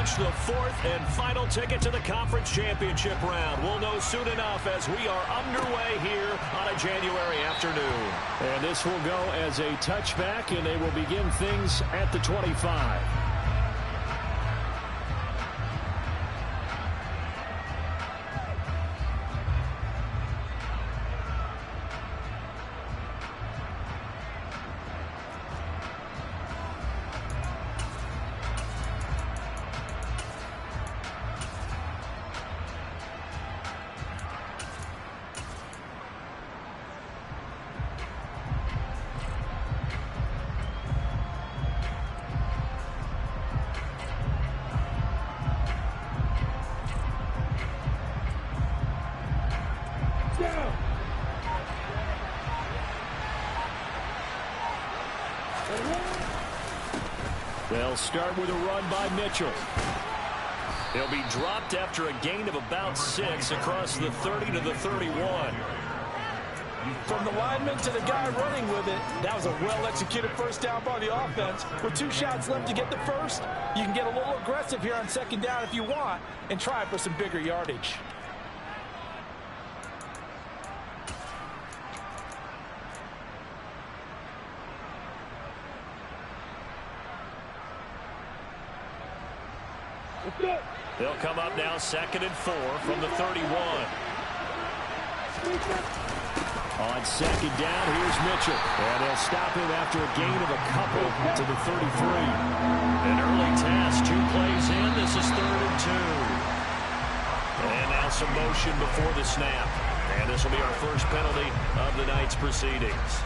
launch the fourth and final ticket to the conference championship round. We'll know soon enough as we are underway here on a January afternoon. And this will go as a touchback, and they will begin things at the 25. They'll start with a run by Mitchell. He'll be dropped after a gain of about 6 across the 30 to the 31. From the lineman to the guy running with it, that was a well-executed first down by the offense. With 2 shots left to get the first, you can get a little aggressive here on second down if you want and try for some bigger yardage. They'll come up now 2nd and 4 from the 31. On second down, here's Mitchell. And they'll stop him after a gain of a couple to the 33. An early task, 2 plays in. This is 3rd and 2. And now some motion before the snap. And this will be our first penalty of the night's proceedings.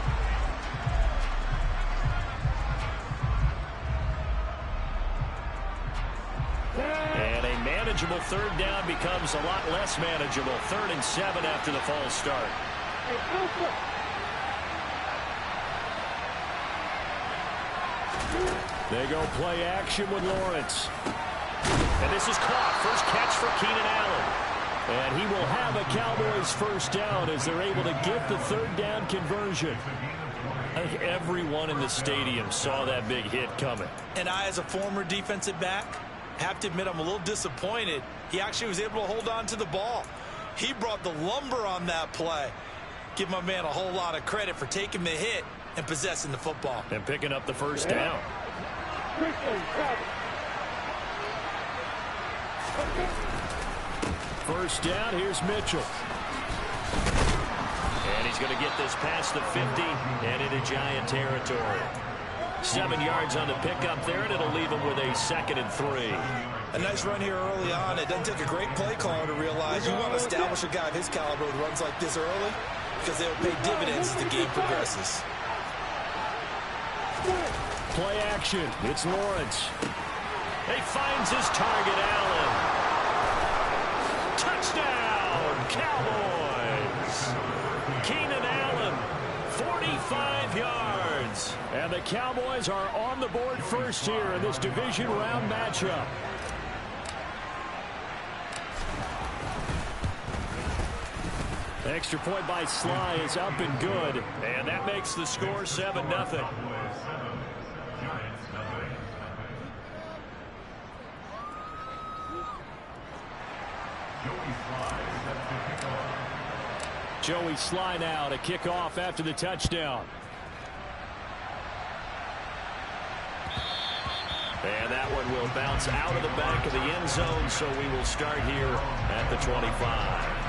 Manageable 3rd down becomes a lot less manageable. 3rd and 7 after the false start. They go play action with Lawrence. And this is caught. First catch for Keenan Allen. And he will have a Cowboys first down as they're able to get the 3rd down conversion. I think everyone in the stadium saw that big hit coming. And I, as a former defensive back, have to admit I'm a little disappointed. He actually was able to hold on to the ball. He brought the lumber on that play. Give my man a whole lot of credit for taking the hit and possessing the football. And picking up the first down. First down, here's Mitchell. And he's going to get this past the 50 and into Giant territory. 7 yards on the pickup there, and it'll leave him with a 2nd and 3. A nice run here early on. It doesn't take a great play caller to realize you want to establish a guy of his caliber who runs like this early because they'll pay dividends as the game progresses. Play action. It's Lawrence. He finds his target, Allen. Touchdown, Cowboys. Keenan Allen, 45 yards. And the Cowboys are on the board first here in this division round matchup. Extra point by Sly is up and good. And that makes the score 7-0. Joey Sly now to kick off after the touchdown. And that one will bounce out of the back of the end zone, so we will start here at the 25.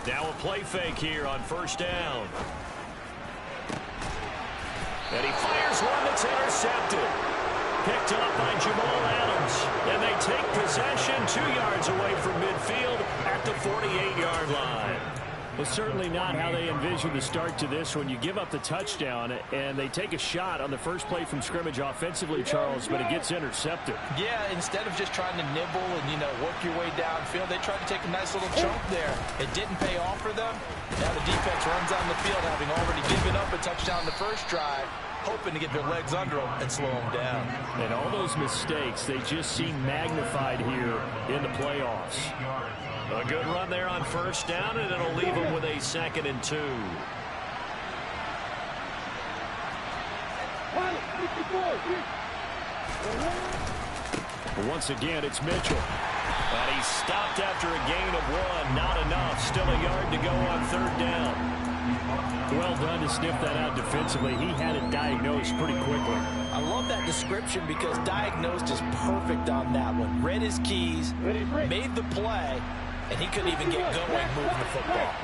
Now a play fake here on first down. And he fires one that's intercepted. Picked up by Jamal Adams. And they take possession 2 yards away from midfield at the 48-yard line. Well, certainly not how they envisioned the start to this one. You give up the touchdown, and they take a shot on the first play from scrimmage offensively, Charles, but it gets intercepted. Yeah, instead of just trying to nibble and, work your way downfield, they tried to take a nice little chunk there. It didn't pay off for them. Now the defense runs on the field, having already given up a touchdown the first drive, hoping to get their legs under them and slow them down. And all those mistakes, they just seem magnified here in the playoffs. A good run there on first down, and it'll leave them with a 2nd and 2. Once again, it's Mitchell. And he's stopped after a gain of 1. Not enough. Still a yard to go on 3rd down. Well done to sniff that out defensively. He had it diagnosed pretty quickly. I love that description because diagnosed is perfect on that one. Read his keys, made the play, and he couldn't even get going moving the football.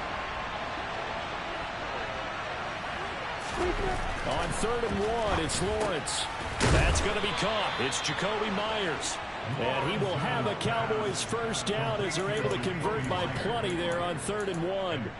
On 3rd and 1, it's Lawrence. That's going to be caught. It's Jacoby Myers. And he will have a Cowboys first down as they're able to convert by plenty there on 3rd and 1.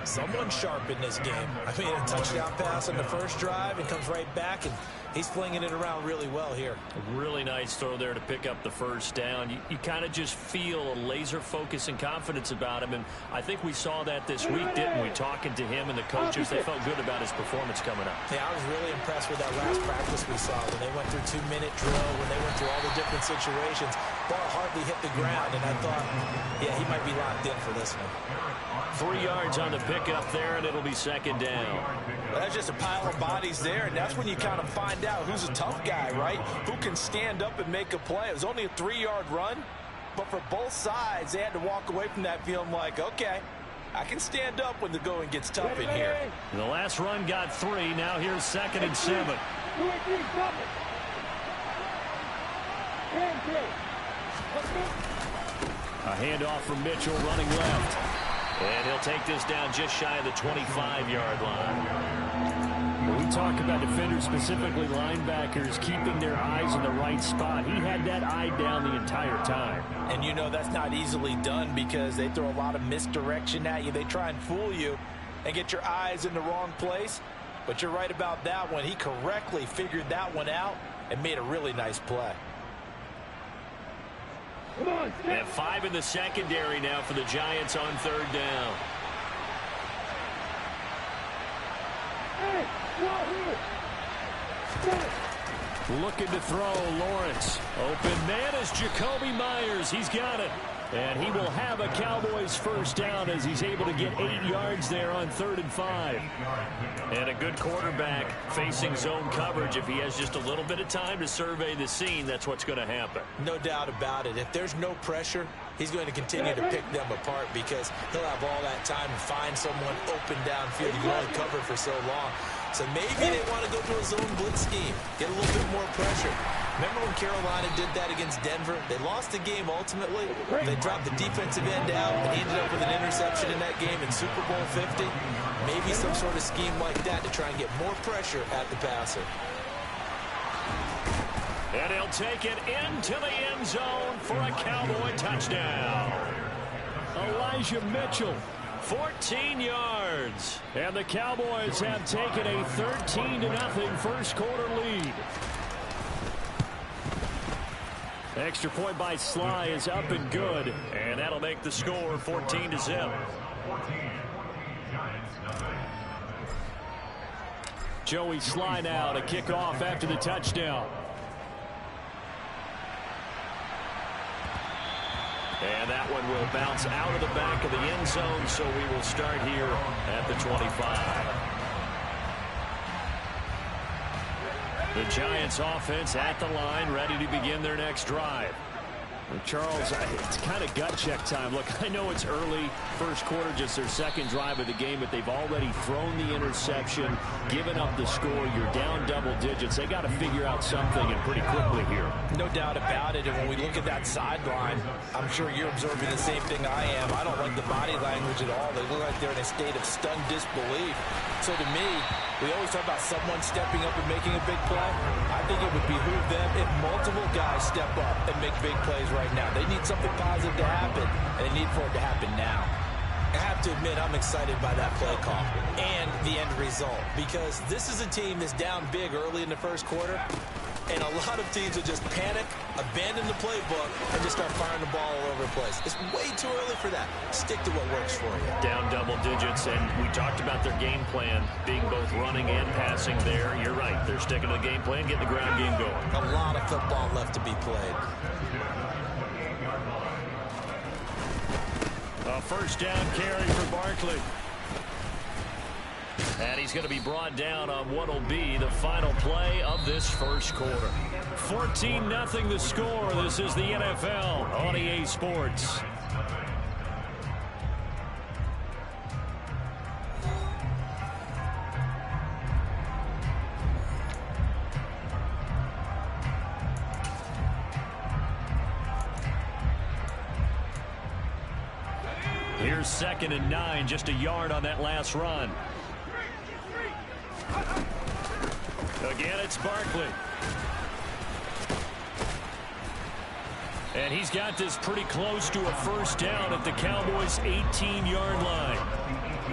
Someone sharp in this game. I mean, a touchdown pass on the first drive and comes right back, and he's flinging it around really well here. A really nice throw there to pick up the first down. You kind of just feel a laser focus and confidence about him, and I think we saw that this week, didn't we? Talking to him and the coaches, they felt good about his performance coming up. Yeah, I was really impressed with that last practice we saw when they went through 2-minute drill, when they went through all the different situations. Ball hardly hit the ground, and I thought, yeah, he might be locked in for this one. 3 yards on the pickup there, and it'll be 2nd down. Well, that's just a pile of bodies there, and that's when you kind of find out who's a tough guy, right? Who can stand up and make a play. It was only a 3-yard run, but for both sides, they had to walk away from that feeling like, okay, I can stand up when the going gets tough in here. The last run got 3. Now here's 2nd and 7. A handoff from Mitchell running left. And he'll take this down just shy of the 25-yard line. When we talk about defenders, specifically linebackers, keeping their eyes in the right spot, he had that eye down the entire time. And that's not easily done because they throw a lot of misdirection at you. They try and fool you and get your eyes in the wrong place. But you're right about that one. He correctly figured that one out and made a really nice play. And 5 in the secondary now for the Giants on 3rd down. Looking to throw, Lawrence. Open man is Jacoby Myers. He's got it. And he will have a Cowboys first down as he's able to get 8 yards there on 3rd and 5. And a good quarterback facing zone coverage. If he has just a little bit of time to survey the scene, that's what's going to happen. No doubt about it. If there's no pressure, he's going to continue to pick them apart because he'll have all that time to find someone open downfield. You can only cover for so long. So maybe they want to go to a zone blitz scheme, get a little bit more pressure. Remember when Carolina did that against Denver? They lost the game ultimately. They dropped the defensive end out, and he ended up with an interception in that game in Super Bowl 50. Maybe some sort of scheme like that to try and get more pressure at the passer. And he'll take it into the end zone for a Cowboy touchdown. Elijah Mitchell. 14 yards. And the Cowboys have taken a 13-0 first quarter lead. Extra point by Sly is up and good. And that'll make the score 14-0. Joey Sly now to kick off after the touchdown. And that one will bounce out of the back of the end zone, so we will start here at the 25. The Giants offense at the line, ready to begin their next drive. Well, Charles, it's kind of gut check time. Look, I know it's early, first quarter, just their second drive of the game, but they've already thrown the interception, given up the score. You're down double digits. They got to figure out something, and pretty quickly here. No doubt about it, and when we look at that sideline, I'm sure you're observing the same thing I am. I don't like the body language at all. They look like they're in a state of stunned disbelief. So to me, we always talk about someone stepping up and making a big play. I think it would behoove them if multiple guys step up and make big plays right now. They need something positive to happen, and they need for it to happen now. I have to admit I'm excited by that play call and the end result, because this is a team that's down big early in the first quarter, and a lot of teams will just panic, abandon the playbook, and just start firing the ball all over the place. It's way too early for that. Stick to what works for you. Down double digits, and we talked about their game plan being both running and passing there. You're right. They're sticking to the game plan, getting the ground game going. A lot of football left to be played. A first down carry for Barkley. And he's going to be brought down on what will be the final play of this first quarter. 14-0 the score. This is the NFL on EA Sports. Here's 2nd and 9, just a yard on that last run. Again, it's Barkley. And he's got this pretty close to a first down at the Cowboys' 18-yard line.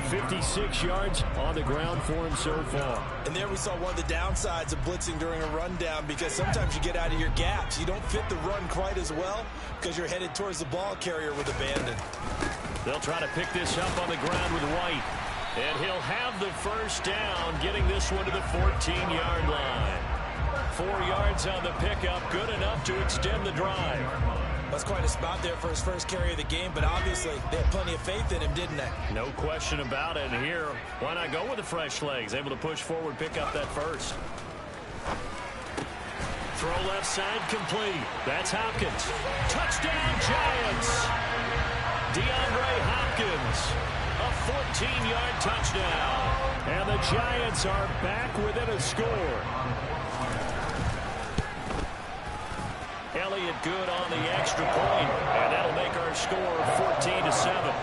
56 yards on the ground for him so far. And there we saw one of the downsides of blitzing during a rundown, because sometimes you get out of your gaps. You don't fit the run quite as well because you're headed towards the ball carrier with abandon. They'll try to pick this up on the ground with White. And he'll have the first down, getting this one to the 14-yard line. 4 yards on the pickup, good enough to extend the drive. That's quite a spot there for his first carry of the game, but obviously they had plenty of faith in him, didn't they? No question about it. And here, why not go with the fresh legs? Able to push forward, pick up that first. Throw left side complete. That's Hopkins. Touchdown, Giants. DeAndre Hopkins. A 14-yard touchdown. And the Giants are back within a score. Elliott good on the extra point, and that'll make our score 14-7.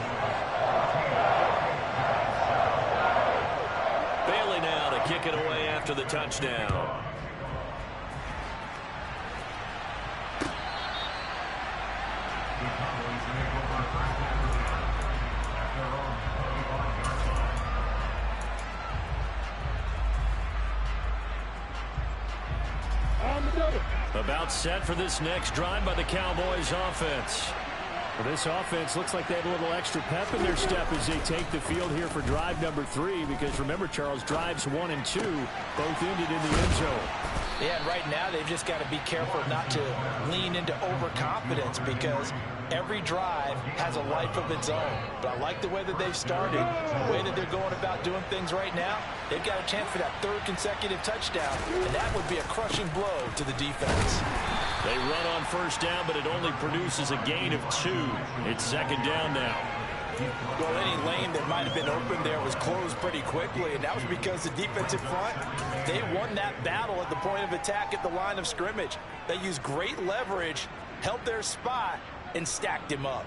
Bailey now to kick it away after the touchdown. About set for this next drive by the Cowboys offense. Well, this offense looks like they have a little extra pep in their step as they take the field here for drive number 3, because remember, Charles, drives 1 and 2 both ended in the end zone. Yeah, and right now they've just got to be careful not to lean into overconfidence, because every drive has a life of its own. But I like the way that they've started, the way that they're going about doing things right now. They've got a chance for that 3rd consecutive touchdown, and that would be a crushing blow to the defense. They run on first down, but it only produces a gain of 2. It's 2nd down now. Well, any lane that might have been open there was closed pretty quickly, and that was because the defensive front, they won that battle at the point of attack at the line of scrimmage. They used great leverage, held their spot, and stacked him up.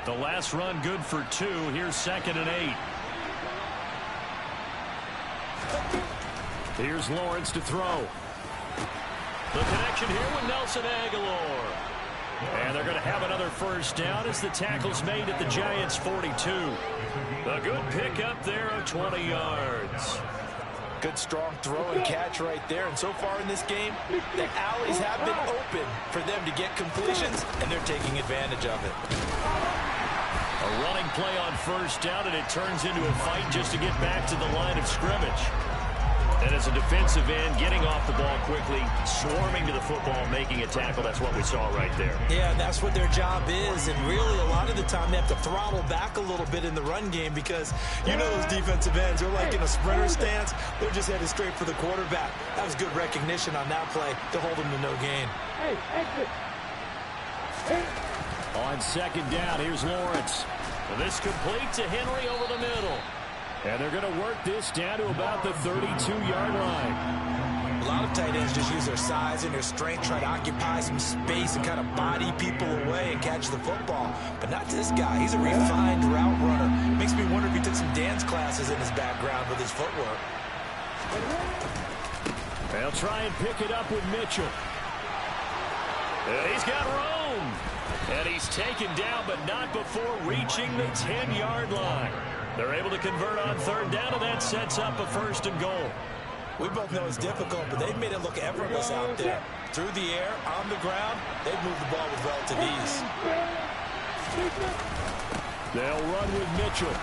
The last run good for 2. Here's 2nd and 8. Here's Lawrence to throw. The connection here with Nelson Aguilar. And they're going to have another first down as the tackle's made at the Giants' 42. A good pickup there of 20 yards. Good strong throw and catch right there. And so far in this game, the alleys have been open for them to get completions, and they're taking advantage of it. A running play on first down, and it turns into a fight just to get back to the line of scrimmage. And as a defensive end, getting off the ball quickly, swarming to the football, making a tackle, that's what we saw right there. Yeah, that's what their job is. And really, a lot of the time, they have to throttle back a little bit in the run game, because you know those defensive ends, they're like in a sprinter stance. They're just headed straight for the quarterback. That was good recognition on that play to hold them to no gain. Hey, exit. On 2nd down, here's Lawrence. And this complete to Henry over the middle. And they're going to work this down to about the 32-yard line. A lot of tight ends just use their size and their strength, try to occupy some space and kind of body people away and catch the football. But not this guy. He's a refined route runner. Makes me wonder if he took some dance classes in his background with his footwork. They'll try and pick it up with Mitchell. And he's got room. And he's taken down, but not before reaching the 10-yard line. They're able to convert on third down, and that sets up a first and goal. We both know it's difficult, but they've made it look effortless out there. Through the air, on the ground, they've moved the ball with relative ease. They'll run with Mitchell.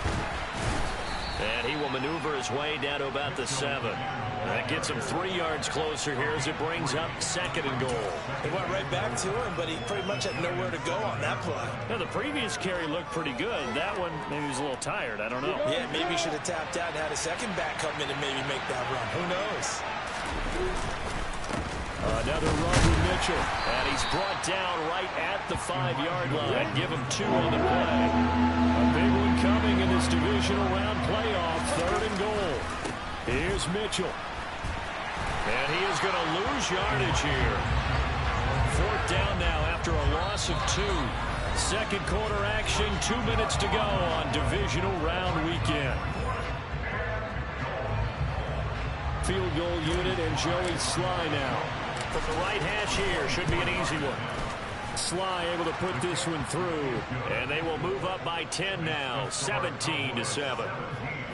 And he will maneuver his way down to about the 7. That gets him 3 yards closer here as it brings up second and goal. They went right back to him, but he pretty much had nowhere to go on that play. Now, the previous carry looked pretty good. That one, maybe he was a little tired. I don't know. Yeah, maybe he should have tapped out and had a second back come in and maybe make that run. Who knows? Another run with Mitchell. And he's brought down right at the 5-yard line. Give him 2 on the play. A big one coming in this divisional round playoff. Third and goal. Here's Mitchell. And he is going to lose yardage here. 4th down now after a loss of 2. Second quarter action, 2 minutes to go on divisional round weekend. Field goal unit and Joey Sly now. From the right hash here, should be an easy one. Sly able to put this one through. And they will move up by 10 now, 17-7.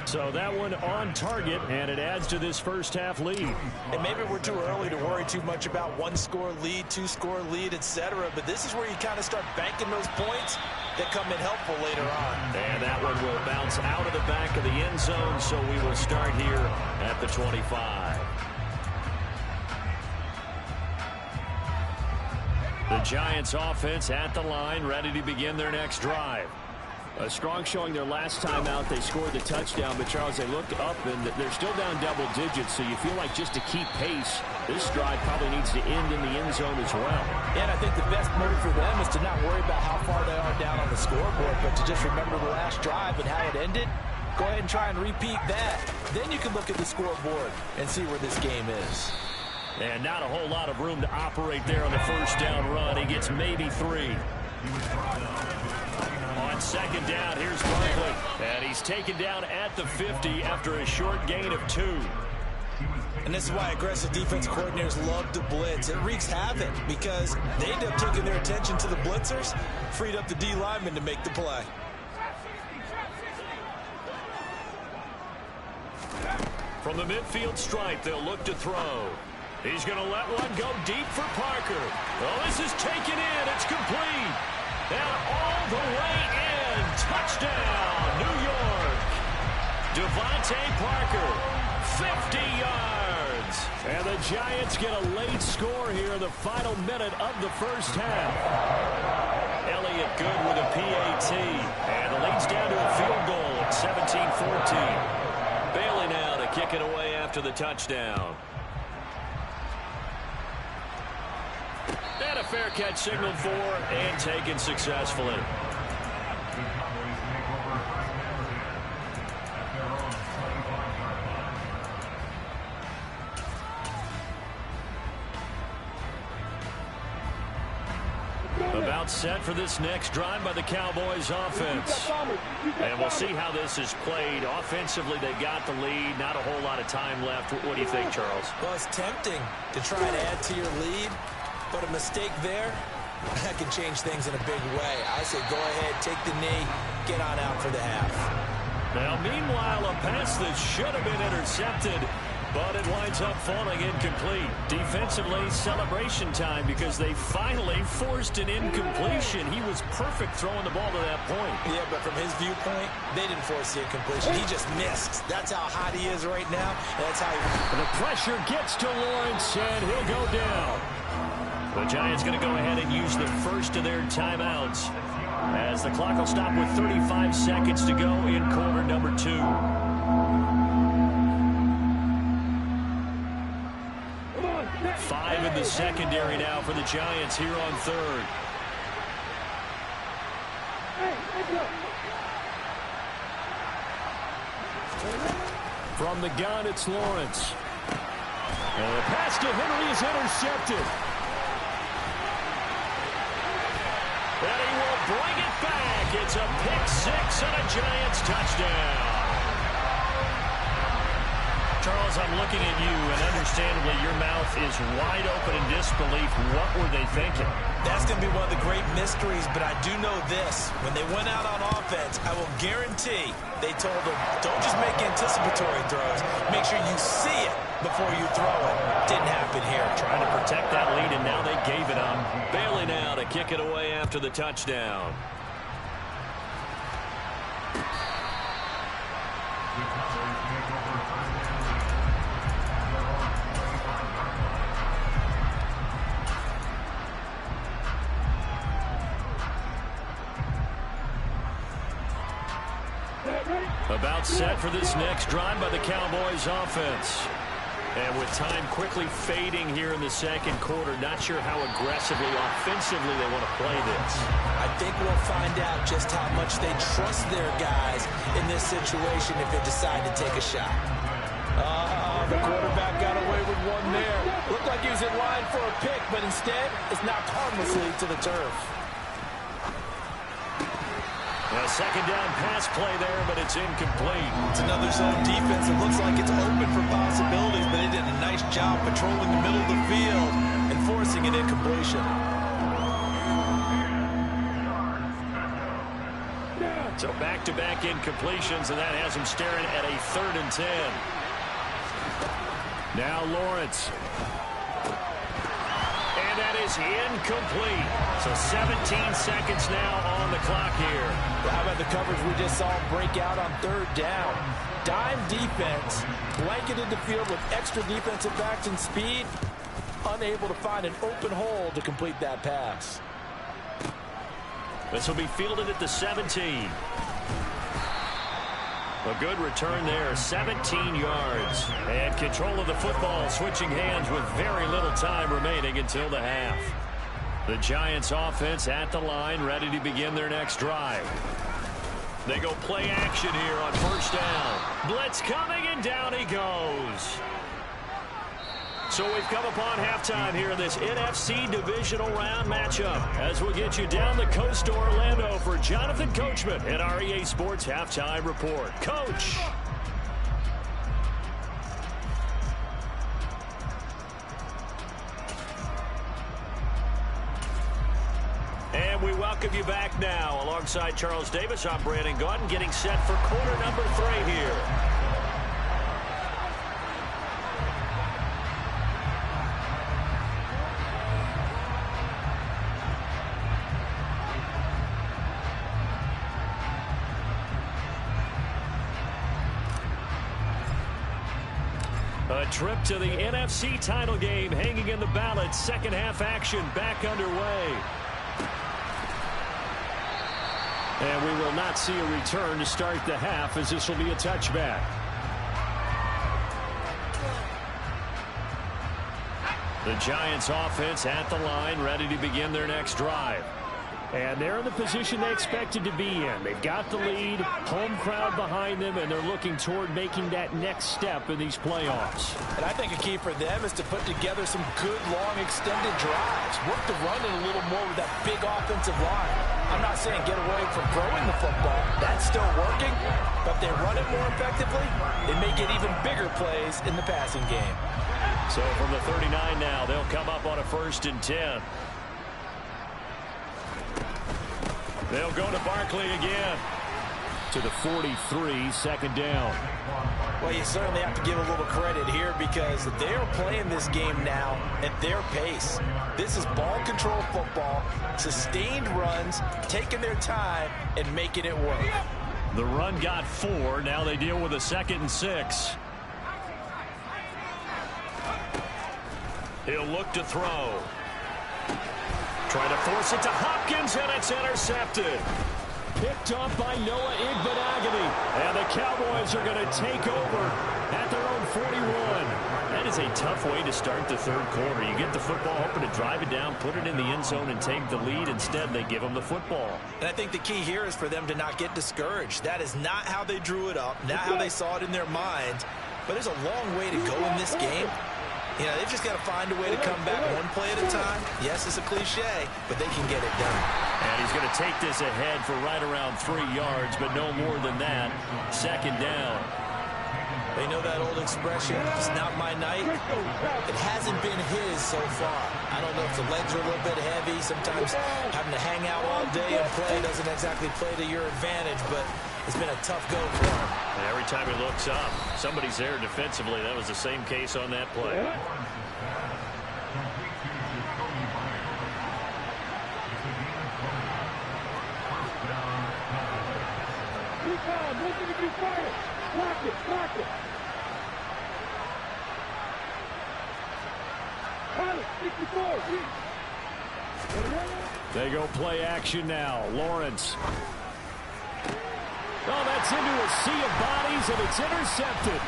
So that one on target, and it adds to this first half lead. And maybe we're too early to worry too much about 1-score lead, 2-score lead, etc. But this is where you kind of start banking those points that come in helpful later on. And that one will bounce out of the back of the end zone, so we will start here at the 25. The Giants offense at the line, ready to begin their next drive. A strong showing their last time out. They scored the touchdown, but Charles, they look up and they're still down double digits, so you feel like just to keep pace, this drive probably needs to end in the end zone as well. And I think the best move for them is to not worry about how far they are down on the scoreboard, but to just remember the last drive and how it ended. Go ahead and try and repeat that. Then you can look at the scoreboard and see where this game is. And not a whole lot of room to operate there on the first down run. He gets maybe 3. On second down, here's Barkley. And he's taken down at the 50 after a short gain of 2. And this is why aggressive defense coordinators love to blitz. It wreaks havoc because they end up taking their attention to the blitzers, freed up the D lineman to make the play. From the midfield stripe, they'll look to throw. He's going to let one go deep for Parker. Oh, this is taken in. It's complete. And all the way in. Touchdown, New York. Devontae Parker, 50 yards. And the Giants get a late score here in the final minute of the first half. Elliott good with a PAT. And the lead's down to a field goal at 17-14. Bailey now to kick it away after the touchdown. And a fair catch signaled for and taken successfully. About set for this next drive by the Cowboys offense. And we'll see how this is played. Offensively, they got the lead. Not a whole lot of time left. What do you think, Charles? Well, it's tempting to try and add to your lead, but a mistake there, that can change things in a big way. I say go ahead, take the knee, get on out for the half. Now, meanwhile, a pass that should have been intercepted, but it winds up falling incomplete. Defensively, celebration time because they finally forced an incompletion. He was perfect throwing the ball to that point. Yeah, but from his viewpoint, they didn't force the incompletion. He just missed. That's how hot he is right now. And that's how he... The pressure gets to Lawrence, and he'll go down. The Giants going to go ahead and use the first of their timeouts as the clock will stop with 35 seconds to go in quarter number 2. Five in the secondary now for the Giants here on third. From the gun, it's Lawrence. And the pass to Henry is intercepted. And he will bring it back. It's a pick 6 and a Giants touchdown. Charles, I'm looking at you, and understandably, your mouth is wide open in disbelief. What were they thinking? That's going to be one of the great mysteries, but I do know this. When they went out on offense, I will guarantee they told them, don't just make anticipatory throws. Make sure you see it before you throw it. Didn't happen here. Trying to protect that lead, and now they gave it up. Bailey now to kick it away after the touchdown. About set for this next drive by the Cowboys offense. And with time quickly fading here in the second quarter, not sure how aggressively, offensively they want to play this. I think we'll find out just how much they trust their guys in this situation if they decide to take a shot. The quarterback got away with one there. Looked like he was in line for a pick, but instead it's knocked harmlessly to the turf. A second down pass play there, but it's incomplete. It's another zone defense. It looks like it's open for possibilities, but they did a nice job patrolling the middle of the field and forcing an incompletion. So back-to-back incompletions, and that has them staring at a 3rd and 10. Now Lawrence. And that is incomplete. So 17 seconds now on the clock here. How about the coverage we just saw break out on 3rd down? Dime defense, blanketed the field with extra defensive backs and speed, unable to find an open hole to complete that pass. This will be fielded at the 17. A good return there, 17 yards. And control of the football, switching hands with very little time remaining until the half. The Giants offense at the line, ready to begin their next drive. They go play action here on 1st down. Blitz coming, and down he goes. So we've come upon halftime here in this NFC divisional round matchup as we'll get you down the coast to Orlando for Jonathan Coachman at our EA Sports Halftime Report. Coach. And we welcome you back now. Alongside Charles Davis, I'm Brandon Gaudin, getting set for quarter number 3 here. A trip to the NFC title game hanging in the balance. Second half action back underway. And we will not see a return to start the half, as this will be a touchback. The Giants offense at the line, ready to begin their next drive. And they're in the position they expected to be in. They've got the lead, home crowd behind them, and they're looking toward making that next step in these playoffs. And I think a key for them is to put together some good, long, extended drives. Work the run in a little more with that big offensive line. I'm not saying get away from throwing the football. That's still working. But if they run it more effectively, they may get even bigger plays in the passing game. So from the 39 now, they'll come up on a 1st and 10. They'll go to Barkley again. To the 43, second down. Well, you certainly have to give a little credit here because they are playing this game now at their pace. This is ball control football, sustained runs, taking their time and making it work. The run got 4. Now they deal with a 2nd and 6. He'll look to throw. Trying to force it to Hopkins, and it's intercepted. Picked up by Noah Igbenogany. And the Cowboys are going to take over at their own 41. That is a tough way to start the 3rd quarter. You get the football, hoping to drive it down, put it in the end zone, and take the lead. Instead, they give them the football. And I think the key here is for them to not get discouraged. That is not how they drew it up, not how they saw it in their minds. But there's a long way to go in this game. You know, they've just got to find a way to come back one play at a time. Yes, it's a cliche, but they can get it done. And he's going to take this ahead for right around 3 yards, but no more than that. 2nd down. They know know that old expression, it's not my night. It hasn't been his so far. I don't know if the legs are a little bit heavy. Sometimes having to hang out all day and play doesn't exactly play to your advantage, but it's been a tough go for him. And every time he looks up, somebody's there defensively. That was the same case on that play. They go play action now. Lawrence. Oh, that's into a sea of bodies, and it's intercepted.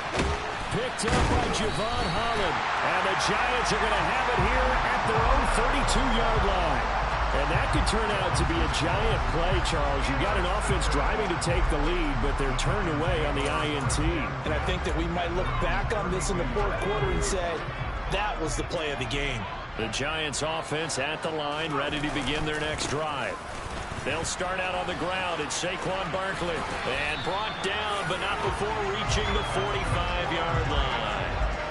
Picked up by Javon Holland. And the Giants are going to have it here at their own 32-yard line. And that could turn out to be a giant play, Charles. You've got an offense driving to take the lead, but they're turned away on the INT. And I think that we might look back on this in the fourth quarter and say, that was the play of the game. The Giants offense at the line, ready to begin their next drive. They'll start out on the ground. It's Saquon Barkley. And brought down, but not before reaching the 45-yard line.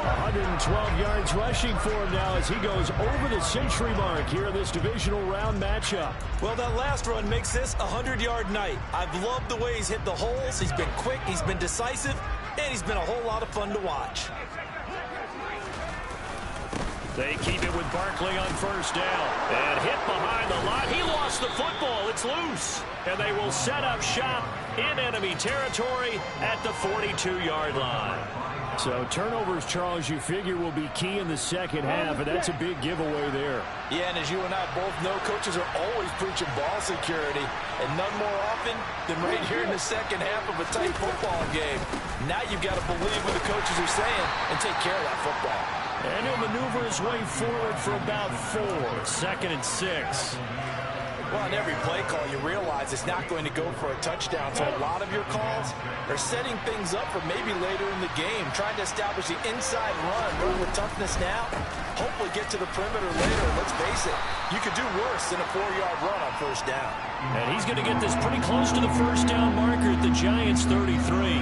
112 yards rushing for him now as he goes over the century mark here in this divisional round matchup. Well, that last run makes this a 100-yard night. I've loved the way he's hit the holes. He's been quick, he's been decisive, and he's been a whole lot of fun to watch. They keep it with Barkley on first down. And hit behind the line. He lost the football. It's loose. And they will set up shop in enemy territory at the 42-yard line. So turnovers, Charles, you figure will be key in the second half, and that's a big giveaway there. Yeah, and as you and I both know, coaches are always preaching ball security, and none more often than right here in the second half of a tight football game. Now you've got to believe what the coaches are saying and take care of that football. And he'll maneuver his way forward for about 4. 2nd and 6. Well, on every play call, you realize it's not going to go for a touchdown. So a lot of your calls are setting things up for maybe later in the game, trying to establish the inside run with toughness now. Hopefully get to the perimeter later. Let's face it, you could do worse than a 4-yard run on first down. And he's going to get this pretty close to the first down marker at the Giants' 33.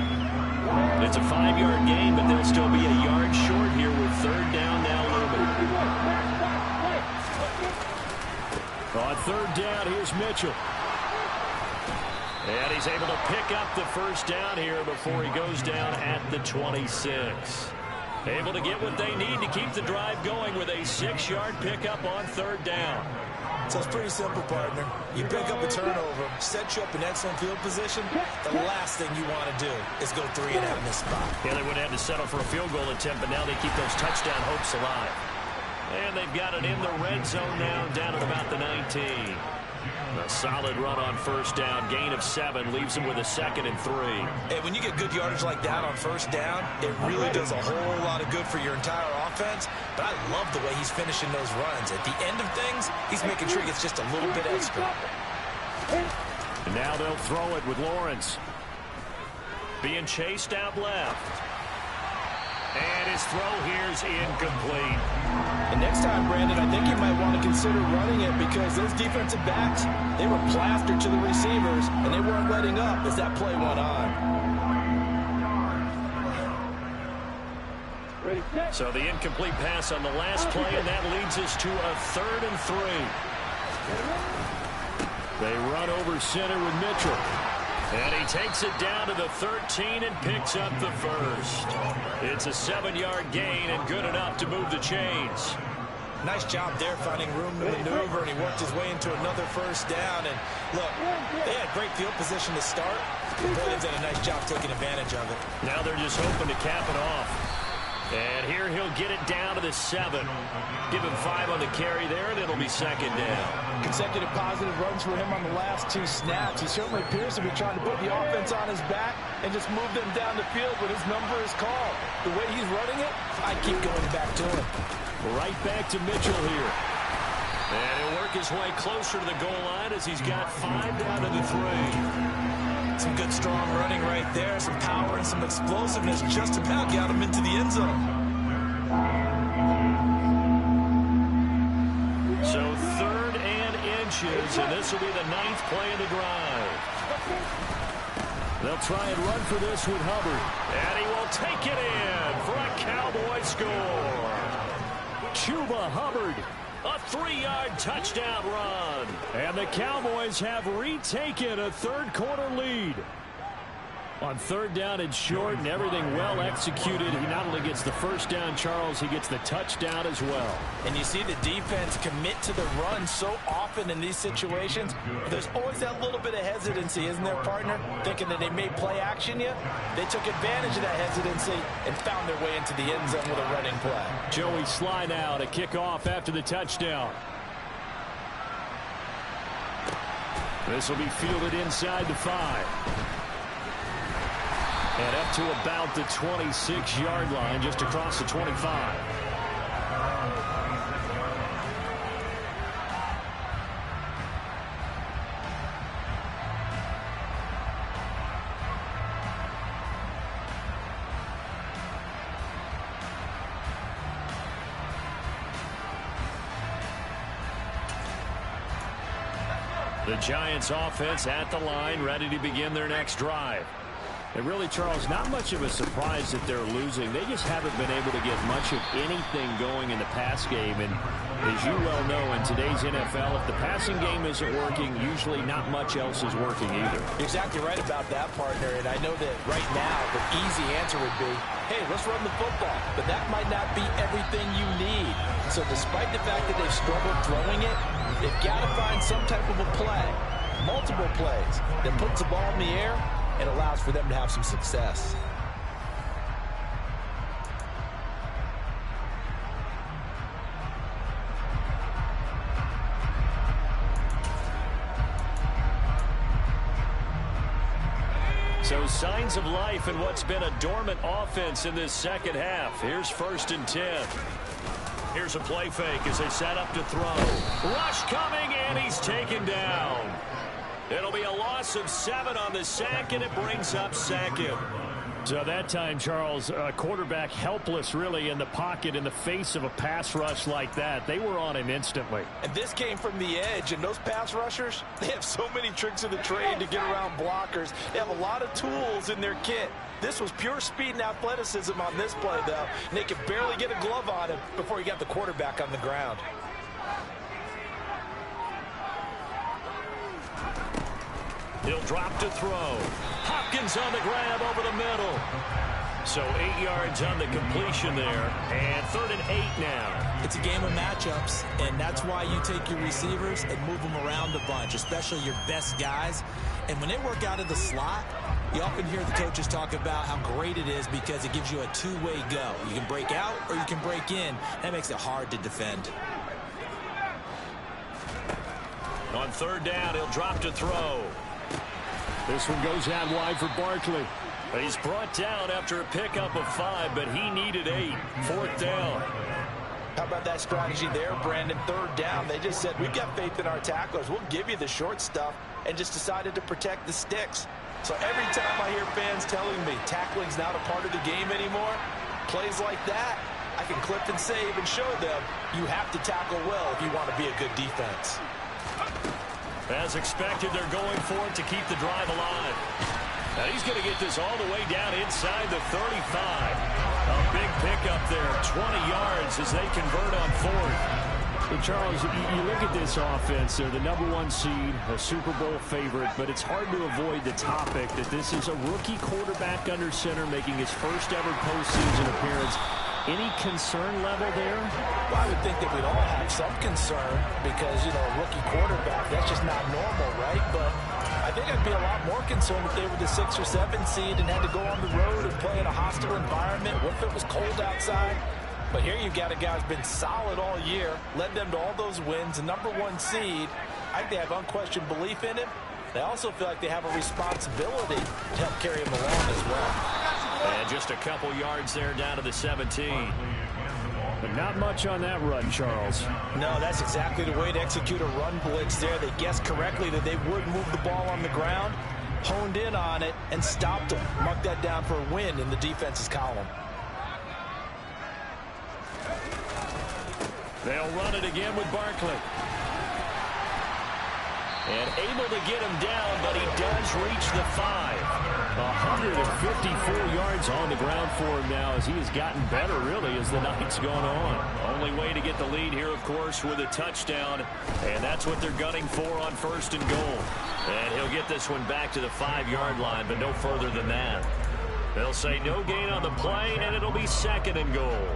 It's a 5-yard gain, but they'll still be a yard short here with third down now looming. On third down, here's Mitchell. And he's able to pick up the first down here before he goes down at the 26. Able to get what they need to keep the drive going with a 6-yard pickup on third down. So it's pretty simple, partner. You pick up a turnover, set you up in excellent field position. The last thing you want to do is go 3 and out in this spot. Yeah, they would have had to settle for a field goal attempt, but now they keep those touchdown hopes alive. And they've got it in the red zone now, down at about the 19. A solid run on first down. Gain of 7 leaves them with a 2nd and 3. Hey, when you get good yardage like that on first down, it really does a whole lot of good for your entire offense. But I love the way he's finishing those runs. At the end of things, he's making sure he gets just a little bit extra. And now they'll throw it with Lawrence. Being chased out left. And his throw here's incomplete. And next time, Brandon, I think you might want to consider running it because those defensive backs, they were plastered to the receivers, and they weren't letting up as that play went on. So the incomplete pass on the last play, and that leads us to a 3rd and 3. They run over center with Mitchell. And he takes it down to the 13 and picks up the first. It's a 7-yard gain and good enough to move the chains. Nice job there finding room to maneuver, and he worked his way into another first down. And look, they had great field position to start. But boy, they've done a nice job taking advantage of it. Now they're just hoping to cap it off. And here he'll get it down to the 7. Give him 5 on the carry there, and it'll be 2nd down. Consecutive positive runs for him on the last 2 snaps. He certainly appears to be trying to put the offense on his back and just move them down the field when his number is called. The way he's running it, I keep going back to him. Right back to Mitchell here. And he'll work his way closer to the goal line as he's got 5 down to the 3. Some good, strong running right there. Some power and some explosiveness just about got him into the end zone. So 3rd and inches, and this will be the 9th play of the drive. They'll try and run for this with Hubbard. And he will take it in. score. Chuba Hubbard, a 3-yard touchdown run. And the Cowboys have retaken a third-quarter lead. On third down and short and everything well executed, he not only gets the first down, Charles, he gets the touchdown as well. And you see the defense commit to the run so often in these situations. There's always that little bit of hesitancy, isn't there, partner? Thinking that they may play action you. They took advantage of that hesitancy and found their way into the end zone with a running play. Joey Sly now to kick off after the touchdown. This will be fielded inside the 5. And up to about the 26-yard line, just across the 25. The Giants offense at the line, ready to begin their next drive. And really, Charles, not much of a surprise that they're losing. They just haven't been able to get much of anything going in the pass game. And as you well know, in today's NFL, if the passing game isn't working, usually not much else is working either. You're exactly right about that, partner. And I know that right now the easy answer would be, hey, let's run the football. But that might not be everything you need. So despite the fact that they've struggled throwing it, they've got to find some type of a play, multiple plays, that puts the ball in the air and allows for them to have some success. So signs of life in what's been a dormant offense in this second half. Here's 1st and 10. Here's a play fake as they set up to throw. Rush coming, and he's taken down. It'll be a loss of 7 on the sack, and it brings up 2nd. So that time, Charles, quarterback helpless really in the pocket in the face of a pass rush like that. They were on him instantly. And this came from the edge, and those pass rushers, they have so many tricks of the trade to get around blockers. They have a lot of tools in their kit. This was pure speed and athleticism on this play, though. And they could barely get a glove on him before he got the quarterback on the ground. He'll drop to throw. Hopkins on the grab over the middle. So 8 yards on the completion there. And 3rd and 8 now. It's a game of matchups, and that's why you take your receivers and move them around a bunch, especially your best guys. And when they work out of the slot, you often hear the coaches talk about how great it is because it gives you a two-way go. You can break out or you can break in. That makes it hard to defend. On 3rd down, he'll drop to throw. This one goes out wide for Barkley. He's brought down after a pickup of 5, but he needed 8. 4th down. How about that strategy there, Brandon? 3rd down, they just said, we've got faith in our tacklers. We'll give you the short stuff, and just decided to protect the sticks. So every time I hear fans telling me tackling's not a part of the game anymore, plays like that, I can clip and save and show them you have to tackle well if you want to be a good defense. As expected, they're going for it to keep the drive alive. Now he's going to get this all the way down inside the 35. A big pickup there, 20 yards as they convert on 4th. Well, Charles, you look at this offense, they're the #1 seed, a Super Bowl favorite, but it's hard to avoid the topic that this is a rookie quarterback under center making his first ever postseason appearance. Any concern level there? Well, I would think that we'd all have some concern because, you know, a rookie quarterback, that's just not normal, right? But I think I'd be a lot more concerned if they were the 6 or 7 seed and had to go on the road and play in a hostile environment. What if it was cold outside? But here you've got a guy who's been solid all year, led them to all those wins, a #1 seed. I think they have unquestioned belief in him. They also feel like they have a responsibility to help carry him along as well. And just a couple yards there down to the 17. But not much on that run, Charles. No, that's exactly the way to execute a run blitz there. They guessed correctly that they would move the ball on the ground, honed in on it, and stopped them. Mark that down for a win in the defense's column. They'll run it again with Barkley. And able to get him down, but he does reach the 5. 154 yards on the ground for him now as he has gotten better, really, as the night's gone on. Only way to get the lead here, of course, with a touchdown. And that's what they're gunning for on 1st and goal. And he'll get this one back to the 5-yard line, but no further than that. They'll say no gain on the play, and it'll be 2nd and goal.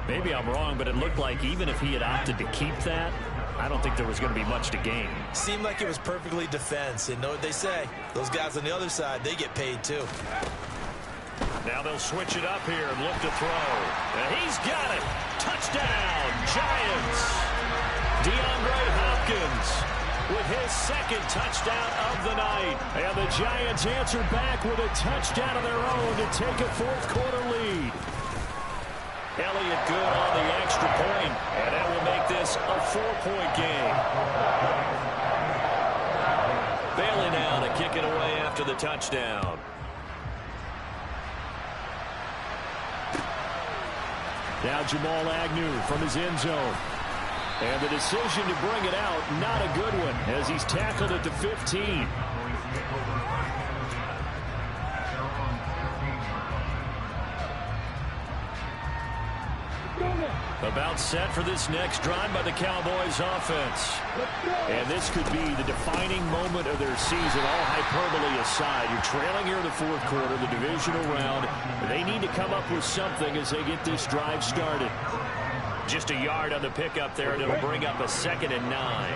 Maybe I'm wrong, but it looked like even if he had opted to keep that, I don't think there was going to be much to gain. Seemed like it was perfectly defense. And know what they say? Those guys on the other side, they get paid too. Now they'll switch it up here and look to throw. And he's got it. Touchdown, Giants. DeAndre Hopkins with his 2nd touchdown of the night. And the Giants answer back with a touchdown of their own to take a 4th quarter lead. Elliott good on the extra point, and that will make this a 4-point game. Bailey now to kick it away after the touchdown. Now Jamal Agnew from his end zone. And the decision to bring it out, not a good one, as he's tackled at the 15. About set for this next drive by the Cowboys offense. And this could be the defining moment of their season, all hyperbole aside. You're trailing here in the 4th quarter, the divisional round. They need to come up with something as they get this drive started. Just a yard on the pickup there, and it'll bring up a 2nd and 9.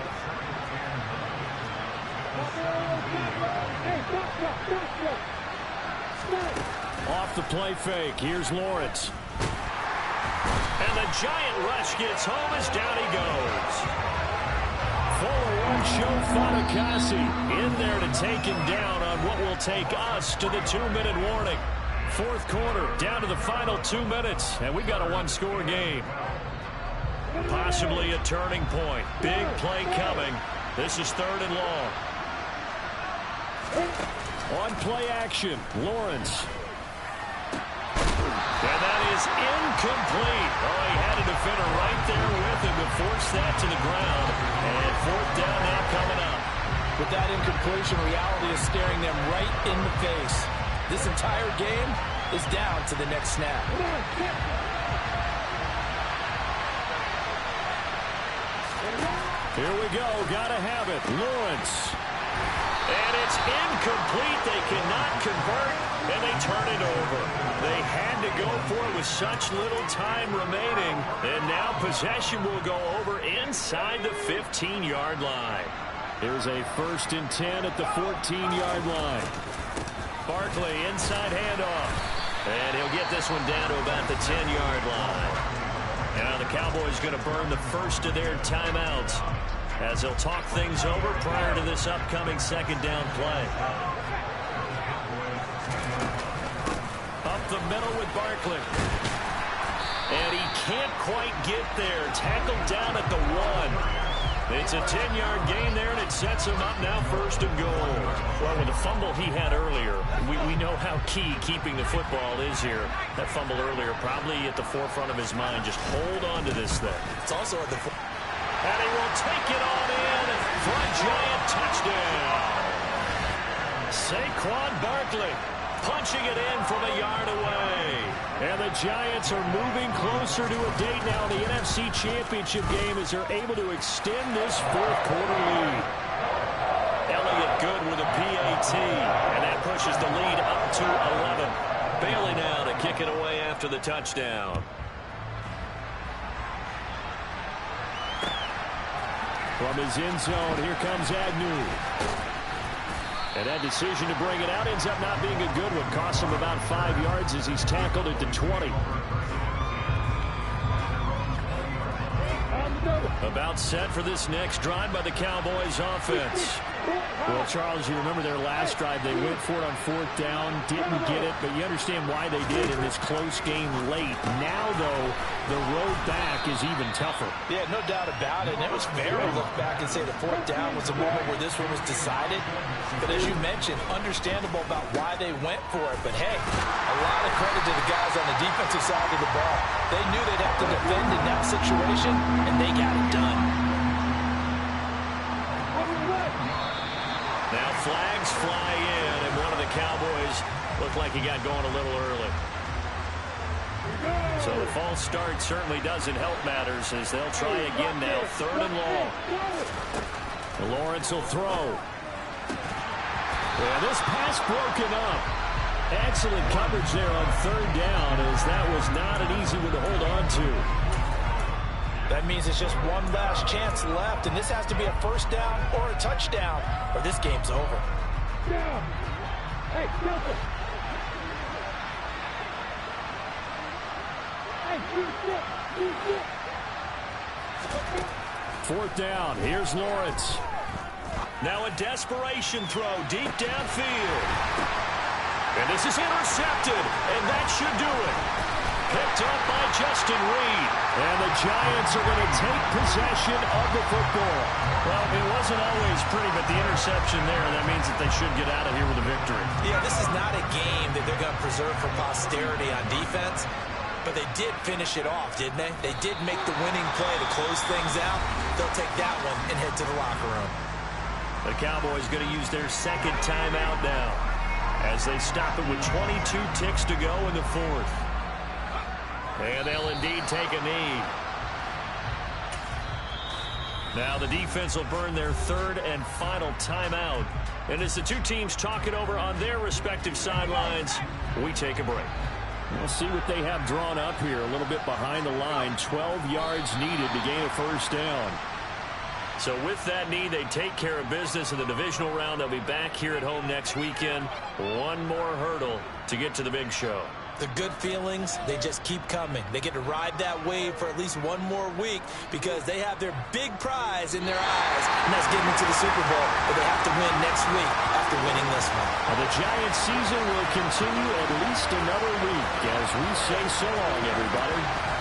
Off the play fake, here's Lawrence. And the giant rush gets home as down he goes. Fuller one-show Fatukasi in there to take him down on what will take us to the 2-minute warning. 4th quarter, down to the final 2 minutes, and we've got a 1-score game. Possibly a turning point. Big play coming. This is 3rd and long. On play action, Lawrence. And that is incomplete. Oh, he had a defender right there with him to force that to the ground. And 4th down now coming up. With that incompletion, reality is staring them right in the face. This entire game is down to the next snap. Here we go. Gotta have it. Lawrence. And it's incomplete. They cannot convert, and they turn it over. They had to go for it with such little time remaining, and now possession will go over inside the 15-yard line. Here's a 1st and 10 at the 14-yard line. Barkley inside handoff, and he'll get this one down to about the 10-yard line. Now the Cowboys going to burn the first of their timeouts as they'll talk things over prior to this upcoming 2nd down play. Up the middle with Barkley. And he can't quite get there. Tackled down at the 1. It's a 10-yard gain there, and it sets him up now 1st and goal. Well, with the fumble he had earlier, we know how key keeping the football is here. That fumble earlier probably at the forefront of his mind. Just hold on to this thing. It's also at the and he will take it on in for a Giant touchdown. Saquon Barkley punching it in from a yard away. And the Giants are moving closer to a date now in the NFC Championship game as they're able to extend this 4th quarter lead. Elliott good with a PAT, and that pushes the lead up to 11. Bailey now to kick it away after the touchdown. From his end zone, here comes Agnew. And that decision to bring it out ends up not being a good one. Costs him about 5 yards as he's tackled at the 20. About set for this next drive by the Cowboys offense. Well, Charles, you remember their last drive. They went for it on 4th down, didn't get it, but you understand why they did in this close game late. Now, though, the road back is even tougher. Yeah, no doubt about it. And it was fair to look back and say the 4th down was a moment where this one was decided. But as you mentioned, understandable about why they went for it. But, hey, a lot of credit to the guys on the defensive side of the ball. They knew they'd have to defend in that situation, and they got it done. Cowboys look like he got going a little early. So the false start certainly doesn't help matters as they'll try again now. 3rd and long. Lawrence will throw. And this pass broken up. Excellent coverage there on 3rd down as that was not an easy one to hold on to. That means it's just one last chance left, and this has to be a 1st down or a touchdown, or this game's over. Hey, Gilbert. Hey, shoot. 4th down. Here's Lawrence. Now a desperation throw deep downfield. And this is intercepted, and that should do it. Picked up by Justin Reed. And the Giants are going to take possession of the football. Well, it wasn't always pretty, but the interception there, that means that they should get out of here with a victory. Yeah, this is not a game that they're going to preserve for posterity on defense, but they did finish it off, didn't they? They did make the winning play to close things out. They'll take that one and head to the locker room. The Cowboys going to use their 2nd timeout now as they stop it with 22 ticks to go in the 4th. And they'll indeed take a knee. Now the defense will burn their 3rd and final timeout. And as the two teams talk it over on their respective sidelines, we take a break. We'll see what they have drawn up here. A little bit behind the line. 12 yards needed to gain a 1st down. So with that need, they take care of business in the divisional round. They'll be back here at home next weekend. One more hurdle to get to the big show. The good feelings, they just keep coming. They get to ride that wave for at least one more week because they have their big prize in their eyes, and that's getting into the Super Bowl. But they have to win next week after winning this one. The Giants season will continue at least another week as we say so long, everybody.